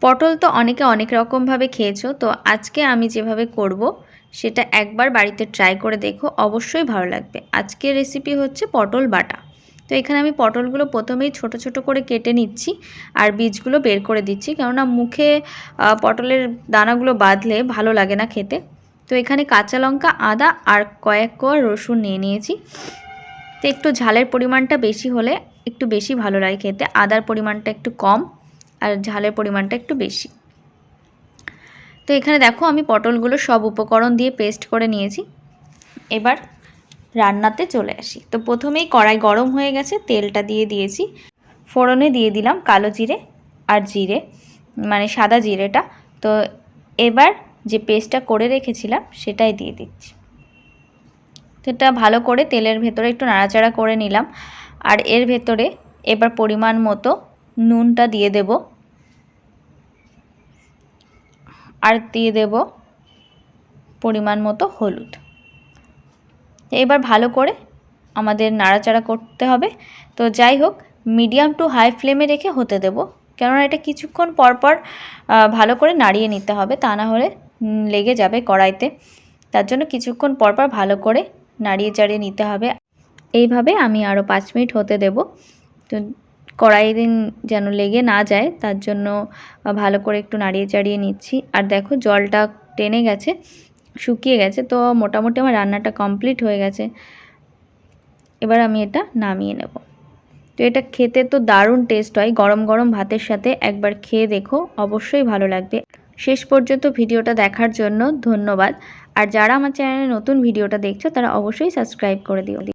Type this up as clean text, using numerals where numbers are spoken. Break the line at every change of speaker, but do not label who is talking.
পটল তো অনেকে অনেক রকমভাবে খেয়েছো, তো আজকে আমি যেভাবে করব সেটা একবার বাড়িতে ট্রাই করে দেখো, অবশ্যই ভালো লাগবে। আজকের রেসিপি হচ্ছে পটল বাটা। তো এখানে আমি পটলগুলো প্রথমেই ছোট ছোট করে কেটে নিচ্ছি আর বীজগুলো বের করে দিচ্ছি, কেননা মুখে পটলের দানাগুলো বাঁধলে ভালো লাগে না খেতে। তো এখানে কাঁচা লঙ্কা, আদা আর কয়েক কোয়া রসুন নিয়ে নিয়েছি। তো একটু ঝালের পরিমাণটা বেশি হলে একটু বেশি ভালো লাগে খেতে, আদার পরিমাণটা একটু কম আর ঝালের পরিমাণটা একটু বেশি। তো এখানে দেখো আমি পটলগুলো সব উপকরণ দিয়ে পেস্ট করে নিয়েছি। এবার রান্নাতে চলে আসি। তো প্রথমেই কড়াই গরম হয়ে গেছে, তেলটা দিয়ে দিয়েছি। ফোড়নে দিয়ে দিলাম কালো জিরে আর জিরে, মানে সাদা জিরেটা। তো এবার যে পেস্টটা করে রেখেছিলাম সেটাই দিয়ে দিচ্ছি। তো এটা ভালো করে তেলের ভেতরে একটু নাড়াচাড়া করে নিলাম। আর এর ভেতরে এবার পরিমাণ মতো নুনটা দিয়ে দেব, আর দিয়ে দেব পরিমাণ মতো হলুদ। এবার ভালো করে আমাদের নাড়াচাড়া করতে হবে। তো যাই হোক, মিডিয়াম টু হাই ফ্লেমে রেখে হতে দেব, কেননা এটা কিছুক্ষণ পর পর ভালো করে নাড়িয়ে নিতে হবে, তা না হলে লেগে যাবে কড়াইতে। তার জন্য কিছুক্ষণ পর পর ভালো করে নাড়িয়ে চাড়িয়ে নিতে হবে। এইভাবে আমি আরও 5 মিনিট হতে দেব। তো কড়াই যেন লেগে না যায় তার জন্য ভালো করে একটু নাড়িয়ে চাড়িয়ে নিচ্ছি। আর দেখো জলটা টেনে গেছে, শুকিয়ে গেছে। তো মোটামুটি আমার রান্নাটা কমপ্লিট হয়ে গেছে। এবার আমি এটা নামিয়ে নেব। তো এটা খেতে তো দারুণ টেস্ট হয়, গরম গরম ভাতের সাথে একবার খেয়ে দেখো, অবশ্যই ভালো লাগবে। শেষ পর্যন্ত ভিডিওটা দেখার জন্য ধন্যবাদ। আর যারা আমার চ্যানেলে নতুন ভিডিওটা দেখছো তারা অবশ্যই সাবস্ক্রাইব করে দিও।